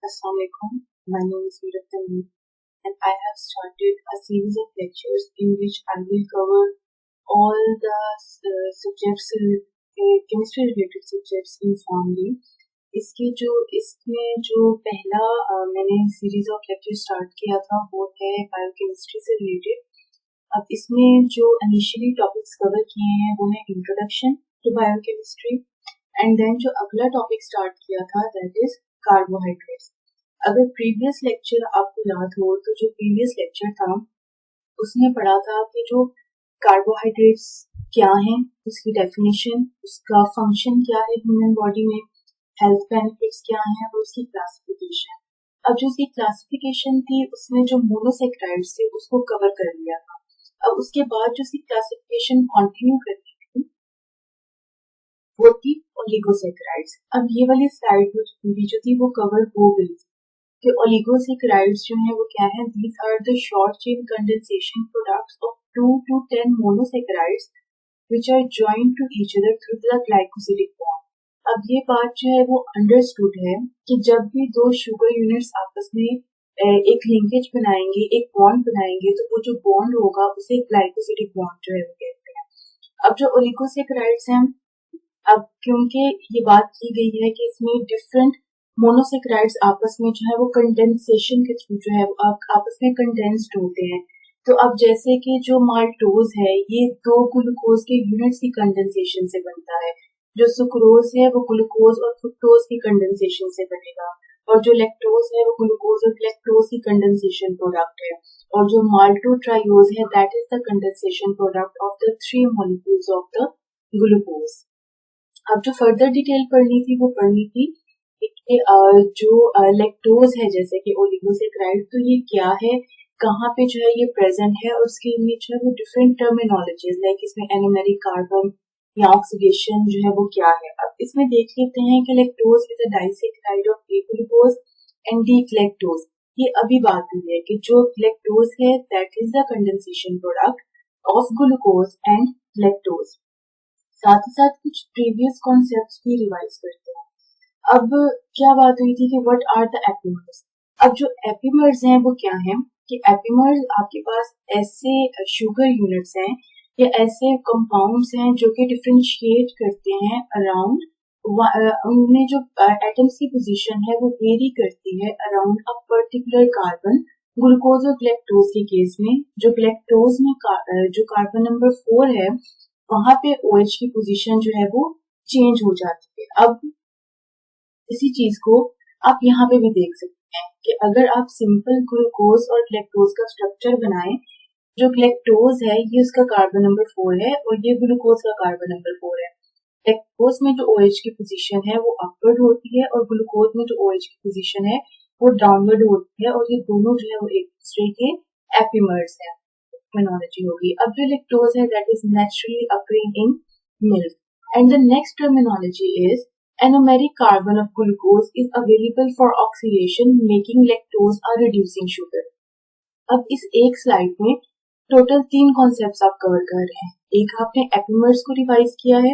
Assalamualaikum. My name is Veerathan and I have started a series of lectures in which I will cover all the chemistry related subjects uniformly. इसमें जो पहला मैंने series of lecture start किया था वो है biochemistry से related. अब इसमें जो इनिशियली टॉपिक्स कवर किए हैं वो है introduction to biochemistry and then जो अगला टॉपिक स्टार्ट किया था दैट इज कार्बोहाइड्रेट्स। अगर प्रीवियस लेक्चर आपको याद हो तो जो प्रीवियस लेक्चर था उसने पढ़ा था कि जो कार्बोहाइड्रेट्स क्या हैं, उसकी डेफिनेशन, उसका फंक्शन क्या है ह्यूमन बॉडी में, हेल्थ बेनिफिट्स क्या हैं और उसकी क्लासिफिकेशन। अब जो उसकी क्लासिफिकेशन थी उसमें जो मोनोसेक्राइड्स थे उसको कवर कर लिया था। अब उसके बाद जो उसकी क्लासिफिकेशन कंटिन्यू करनी थी वो थी ओलिगोसेक्राइड्स। अब ये वाली स्लाइड जो थी वो कवर हो गई थी कि ओलिगोसेक्राइड्स जो है वो क्या है, these are the short chain condensation products of 2 to 10 monosaccharides which are joined to each other through the glycosidic bond. अब ये बात जो है वो अंडरस्टूड है कि जब भी दो शुगर यूनिट्स आपस में एक लिंकेज बनाएंगे, एक बॉन्ड बनाएंगे, तो वो जो बॉन्ड होगा उसे ग्लाइकोसिडिक बॉन्ड जो है वो कहते हैं। अब जो ओलिगोसेक्राइड्स हैं, अब क्योंकि ये बात की गई है कि इसमें डिफरेंट मोनोसेक्राइड्स आपस में जो है वो कंडेंसेशन के थ्रू जो है वो आपस में कंडेंस्ड होते हैं। तो अब जैसे कि जो माल्टोज है ये दो ग्लूकोज के यूनिट्स की कंडेंसेशन से बनता है, जो सुक्रोज है वो ग्लूकोज और फ्रुक्टोज की कंडेंसेशन से बनेगा, और जो लैक्टोज है वो ग्लूकोज और लैक्टोज की कंडेंसेशन प्रोडक्ट है, और जो माल्टोट्रायोज है that is the condensation product of the 3 molecules of the glucose. अब जो फर्दर डिटेल पढ़नी थी वो पढ़नी थी कि जो लैक्टोज है जैसे कि ओलिगोसेक्राइड, तो ये क्या है, कहाँ पे जो है ये प्रेजेंट है, और उसके लिए जो है वो डिफरेंट टर्मिनोलॉजीज लाइक इसमें एनोमेरिक कार्बन या ऑक्सीडेशन जो है वो क्या है। अब इसमें देख लेते हैं कि lactose is a disaccharide of A glucose and D electrons. ये अभी बात हुई है कि जो लैक्टोज है that is the condensation product of glucose and lactose. साथ ही साथ कुछ प्रीवियस कॉन्सेप्ट्स भी रिवाइज करते हैं। अब क्या बात हुई थी कि व्हाट आर द एपिमर्स। अब जो एपिमर्स हैं वो क्या है कि एपिमर्स आपके पास ऐसे शुगर यूनिट्स हैं या ऐसे कंपाउंड्स हैं जो कि डिफरेंशिएट करते हैं अराउंड उनमें जो एटम्स की पोजीशन है वो वेरी करती है around a particular carbon. Glucose और ग्लैक्टोज के केस में जो ग्लैक्टोज में जो कार्बन नंबर 4 है वहां पे OH की पोजीशन जो है वो चेंज हो जाती है। अब इसी चीज को आप यहाँ पे भी देख सकते हैं कि अगर आप सिंपल ग्लूकोज और ग्लैक्टोज का स्ट्रक्चर बनाएं, जो ग्लैक्टोज है ये उसका कार्बन नंबर 4 है और ये ग्लूकोज का कार्बन नंबर 4 है। ग्लैक्टोज में जो OH की पोजीशन है वो अपवर्ड होती है और ग्लूकोज में जो OH की पोजीशन है वो डाउनवर्ड होती है, और ये दोनों जो है वो एक दूसरे के एपिमर्स है। टर्मिनोलॉजी होगी। अब जो लैक्टोज है that is naturally occurring in milk and the next terminology is anomeric carbon of glucose is available for oxidation making lactose a reducing sugar। अब इस एक स्लाइड में टोटल 3 कॉन्सेप्ट्स आप कवर कर रहे हैं। एक आपने एपिमर्स को रिवाइज किया है,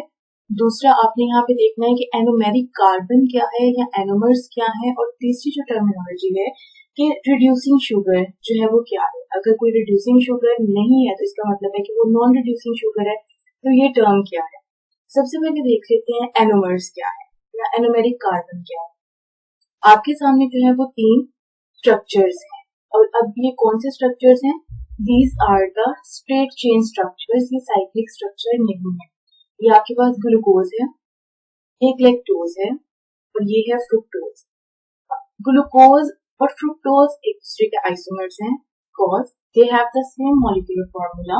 दूसरा आपने यहाँ पे देखना है कि एनोमेरिक कार्बन क्या है या एनोमर्स क्या है, और तीसरी जो टर्मिनोलॉजी है कि रिड्यूसिंग शुगर जो है वो क्या है। अगर कोई रिड्यूसिंग शुगर नहीं है तो इसका मतलब है कि वो नॉन रिड्यूसिंग शुगर है, तो ये टर्म क्या है। सबसे पहले देख लेते हैं एनोमर्स क्या है या एनोमेरिक कार्बन क्या है। आपके सामने जो है वो 3 स्ट्रक्चर्स हैं, और अब ये कौन से स्ट्रक्चर्स हैं, these are the straight chain structures, ये साइक्लिक स्ट्रक्चर नहीं है। ये आपके पास ग्लूकोज है, एक लैक्टोज है और ये है फ्रुक्टोज। ग्लूकोज और फ्रुक्टोज एक दूसरे के आइसोमर्स हैं because they have the same molecular formula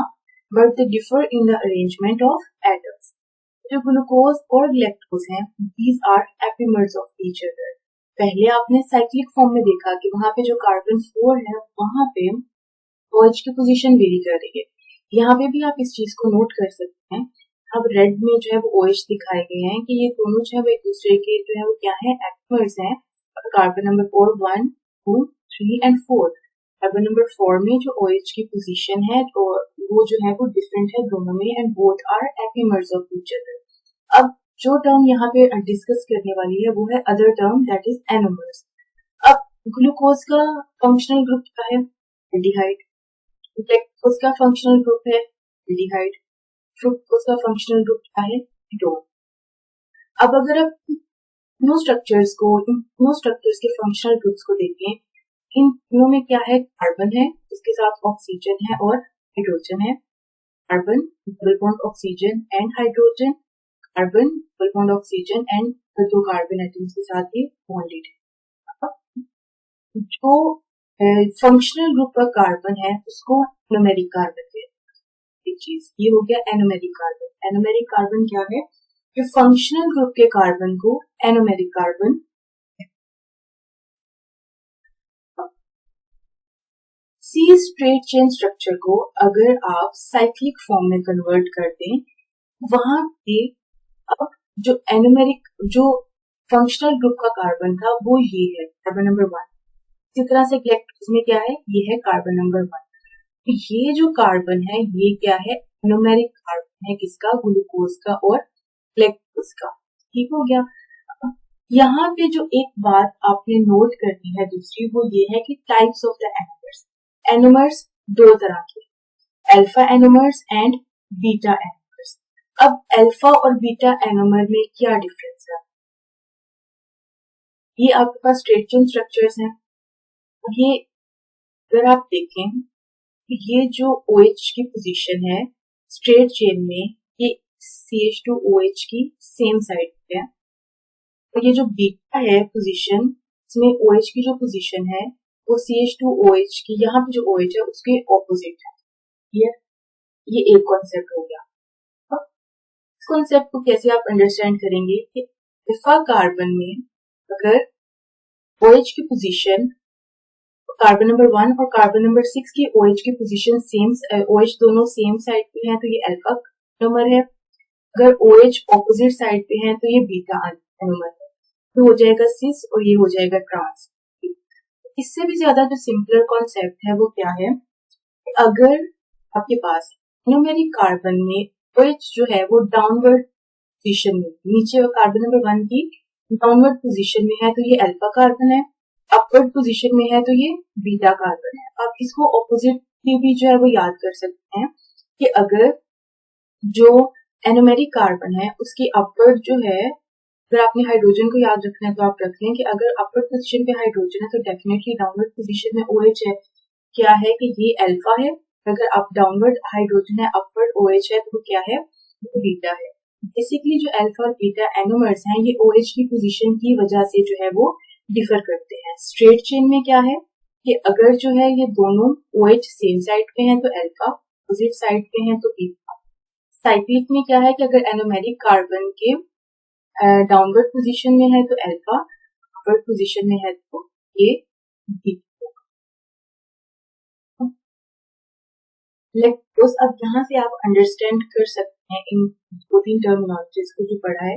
but they differ in the arrangement of atoms. जो ग्लूकोज और लैक्टोज हैं these are epimers of each other. पहले आपने साइक्लिक फॉर्म में देखा कि वहां पे जो कार्बन 4 है वहां पे OH की पोजीशन वेरी कर रही है। यहाँ पे भी आप इस चीज को नोट कर सकते हैं। अब रेड में जो है वो OH दिखाए गए हैं कि ये दोनों जो है वो एक दूसरे के जो है वो क्या है, एपिमर्स हैं। Carbon number 4 1 2 3 and 4। Carbon number 4 में जो OH की पोजीशन है तो वो जो है वो डिफरेंट है दोनों में and both are epimers of each other. अब जो टर्म यहाँ पे डिस्कस करने वाली है वो है other term that is anomers. अब ग्लूकोज का फंक्शनल ग्रुप क्या है? एल्डिहाइड। लैक्टोज का फंक्शनल ग्रुप है एल्डिहाइड। फ्रुक्टोज का फंक्शनल ग्रुप क्या है? कीटोन। अब अगर आप तीनों स्ट्रक्चर्स के फंक्शनल ग्रुप्स को देखें, इन तीनों में क्या है? कार्बन है, उसके साथ ऑक्सीजन है और हाइड्रोजन है। Carbon double bond oxygen and hydrogen, carbon double bond oxygen and दो कार्बन एटम्स के साथ ये बॉन्डेड है। जो फंक्शनल ग्रुप का कार्बन है उसको एनोमेरिक कार्बन कहते हैं। एक चीज ये हो गया एनोमेरिक कार्बन। एनोमेरिक कार्बन क्या है? जो फंक्शनल ग्रुप के कार्बन को एनोमेरिक कार्बन। सी स्ट्रेट चेन स्ट्रक्चर को अगर आप साइक्लिक फॉर्म में कन्वर्ट कर दें, वहां पे अब जो फंक्शनल ग्रुप का कार्बन था वो ये है, कार्बन नंबर 1। इसी तरह से गैलेक्टोज में क्या है? ये है कार्बन नंबर 1। ये जो कार्बन है ये क्या है? एनोमेरिक कार्बन है, किसका? ग्लूकोज का और गैलेक्टोज का। ठीक हो गया। यहाँ पे जो एक बात आपने नोट करनी है दूसरी, वो ये है कि types of the anomers. Anomers दो तरह के, alpha anomers and beta anomers. अब अल्फा और बीटा एनोमर में क्या डिफरेंस है? ये आपके पास स्ट्रेट चेन स्ट्रक्चर्स हैं। ये अगर आप देखें, ये जो OH की पोजीशन है स्ट्रेट चेन में, ये CH2OH की सेम साइड पे है। और ये जो बीटा है पोजीशन, इसमें OH की जो पोजीशन है वो CH2OH की, यहाँ पे जो OH है उसके ऑपोजिट है। ये एक कॉन्सेप्ट हो गया। अब इस कॉन्सेप्ट को कैसे आप अंडरस्टैंड करेंगे कि अल्फा कार्बन में अगर OH की पोजीशन, कार्बन नंबर 1 और कार्बन नंबर 6 की OH की पोजीशन सेम, OH दोनों सेम साइड पे हैं तो ये अल्फा एनोमर है। अगर OH ऑपोजिट साइड पे हैं तो ये बीटा एनोमर है। तो हो जाएगा सिस और ये हो जाएगा ट्रांस। इससे भी ज्यादा जो सिंपलर कॉन्सेप्ट है वो क्या है? अगर आपके पास एनोमेरिक कार्बन में OH जो है वो डाउनवर्ड पोजीशन में, नीचे कार्बन नंबर 1 की डाउनवर्ड पोजीशन में है तो ये अल्फा कार्बन है, अपवर्ड पोजीशन में है तो ये बीटा कार्बन है। आप इसको ऑपोजिट भी जो है वो याद कर सकते हैं कि अगर जो एनोमेरिक कार्बन है उसकी अपवर्ड जो है, अगर आपने हाइड्रोजन को याद रखना है तो आप रख लें कि अगर अपवर्ड पोजीशन पे हाइड्रोजन है तो डेफिनेटली डाउनवर्ड पोजीशन में OH है, क्या है कि ये अल्फा है। अगर आप डाउनवर्ड हाइड्रोजन है, अपवर्ड OH है तो क्या है? वो बीटा है। बेसिकली जो अल्फा और बीटा एनोमर्स हैं ये OH की पोजीशन की वजह से जो है वो डिफर करते हैं। स्ट्रेट चेन में क्या है कि अगर जो है ये दोनों OH सेम साइड पे हैं तो अल्फा, अपोजिट साइड पे हैं तो बीटा। साइक्लिक में क्या है कि अगर एनोमेरिक कार्बन के डाउनवर्ड पोजीशन में है तो अल्फा, अपवर्ड पोजीशन में है तो ये बीटा। लैक्टोज, अब यहाँ से आप अंडरस्टैंड कर सकते हैं इन दो तीन टर्मिनोलॉजीज को जो पढ़ा है।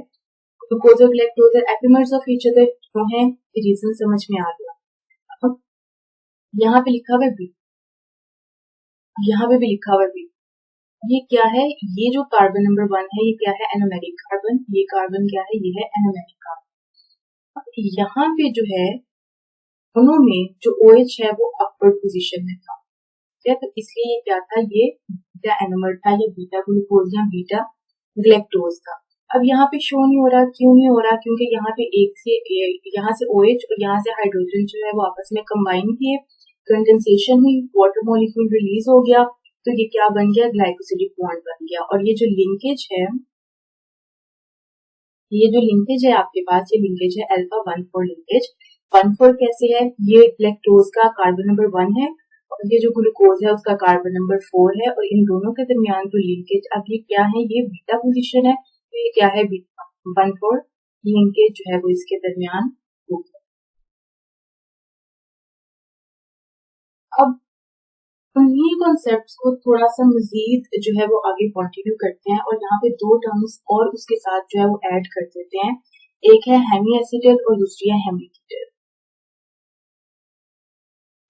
ग्लूकोज और lactose epimers of each other क्यों है, ये रीजन समझ में आ गया। अब यहाँ पे लिखा हुआ है बी, यहाँ पे भी लिखा हुआ है बी। ये क्या है? ये जो कार्बन नंबर 1 है ये क्या है? Anomeric carbon. ये कार्बन क्या है? ये है एनोमेरिक कार्बन। अब यहाँ पे जो है दोनों में जो OH है वो अपवर्ड पोजीशन में था, ठीक है? तो इसलिए ये क्या था? ये बीटा एनोमर था, ये बीटा ग्लूकोज या बीटा ग्लैक्टोज था। अब यहाँ पे शो नहीं हो रहा, क्यों नहीं हो रहा? क्योंकि यहाँ पे यहाँ से OH और यहाँ से हाइड्रोजन जो है वो आपस में कंबाइन किए, कंडेंसेशन हुई, वाटर मॉलिक्यूल रिलीज हो गया, तो ये क्या बन गया? ग्लाइकोसिडिक बॉन्ड बन गया। और ये जो लिंकेज है, आपके पास, ये लिंकेज है अल्फा 1,4 लिंकेज। 1,4 कैसे है? ये लैक्टोज का कार्बन नंबर 1 है और ये जो ग्लूकोज है उसका कार्बन नंबर 4 है, और इन दोनों के दरमियान जो लिंकेज, अब ये क्या है? ये बीटा पोजीशन है, तो ये क्या है? बीटा 1,4 लिंकेज जो है वो इसके दरमियान होगी। अब उन्हीं कॉन्सेप्ट्स को थोड़ा सा मजीद जो है वो आगे कंटिन्यू करते हैं और यहाँ पे दो टर्म्स और उसके साथ जो है वो ऐड कर देते हैं। एक है हेमी एसिटल और दूसरी है हेमीकीटल।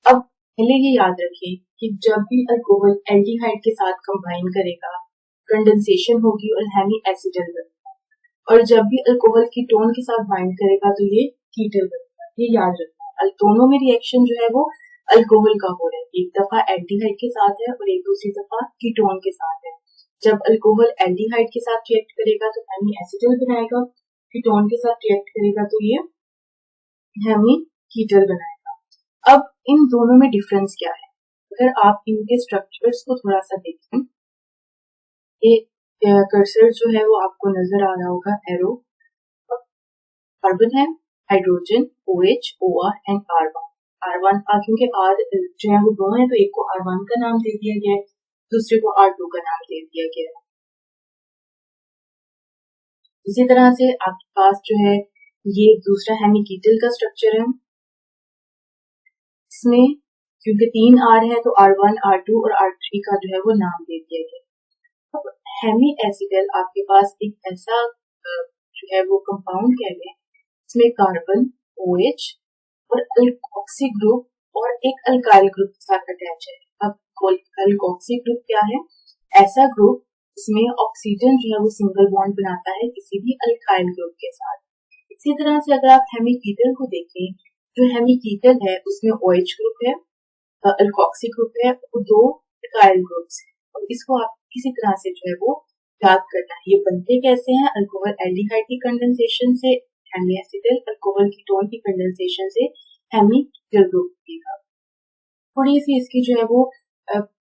अब पहले ये याद रखें कि जब भी अल्कोहल एल्डिहाइड के साथ कंबाइन करेगा, कंडेंसेशन होगी और हेमी एसिटल बनेगा, और जब भी अल्कोहल कीटोन के साथ बाइंड करेगा तो ये कीटल बनेगा। ये याद रखना। दोनों में रिएक्शन जो है वो अल्कोहल का हो रहा है, एक दफा एल्डिहाइड के साथ है और एक दूसरी दफा कीटोन के साथ है। जब अल्कोहल एल्डिहाइड के साथ रिएक्ट करेगा तो हेमी एसिटल बनाएगा, कीटोन के साथ रिएक्ट करेगा तो ये हेमी कीटल बनाएगा। अब इन दोनों में डिफरेंस क्या है? अगर आप इनके स्ट्रक्चर्स को थोड़ा सा देखें, एक कर्सर जो है वो आपको नजर आ रहा होगा, एरो, कार्बन है, hydrogen OH OR and R1 क्योंकि R जो है वो दो है तो एक को R1 का नाम दे दिया गया है, दूसरे को R2 का नाम दे दिया गया है। इसी तरह से आपके पास जो है ये दूसरा हेमिकीटल का स्ट्रक्चर है, इसमें क्योंकि 3 R है तो R1 R2 और R3 का जो है वो नाम दे दिया गया। अब हेमी एसिटल आपके पास एक ऐसा जो है वो कंपाउंड कह लें, इसमें कार्बन OH और अल्कोक्सी ग्रुप और एक अल्काइल ग्रुप के साथ अटैच है। अब अल्कोक्सी ग्रुप क्या है? ऐसा ग्रुप इसमें ऑक्सीजन जो है वो सिंगल बॉन्ड बनाता है किसी भी अल्काइल ग्रुप के साथ। इसी तरह से अगर आप हेमिकीटल को देखें, जो हेमिकीटल है उसमें OH ग्रुप है, अल्कोक्सी ग्रुप है और दो अल्काइल ग्रुप्स है, और इसको आप किसी तरह से जो है वो याद करना है। ये बनते कैसे हैं? अल्कोहल एल्डिहाइड की कंडेंसेशन से हेमी एसिटल, अल्कोहल कीटोन की कंडेंसेशन से हेमिकीटल ग्रुप बनेगा। थोड़ी सी इसकी जो है वो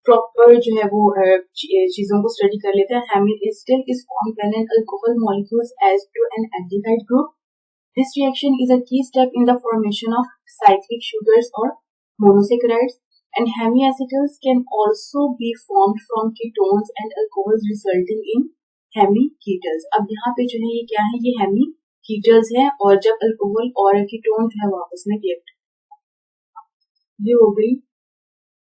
प्रॉपर जो है वो चीजों को स्टडी कर लेते हैं। Hemiacetal is formed when an alcohol molecules add to an aldehyde group. This reaction is a key step in the formation of cyclic sugars or monosaccharides, and hemiacetals can also be formed from ketones and alcohols resulting in hemiketals। अब यहाँ पे जो है ये क्या है? ये hemiketals है, और जब अल्कोहल और कीटोन जो है आपस में रिएक्ट, ये हो गई।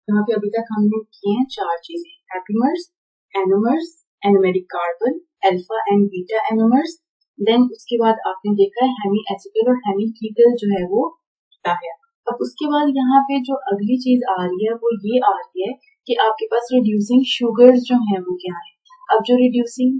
यहाँ पे अभी तक हमने किए हैं 4 चीजें, epimers, anomers, anomeric carbon, alpha and beta anomers. Then उसके बाद आपने देखा है हेमी एसिटल और हेमिकीटल जो है वो क्या है। अब उसके बाद यहाँ पे जो अगली चीज आ रही है वो ये आ रही है कि आपके पास रिड्यूसिंग शुगर्स जो है वो क्या है। अब जो रिड्यूसिंग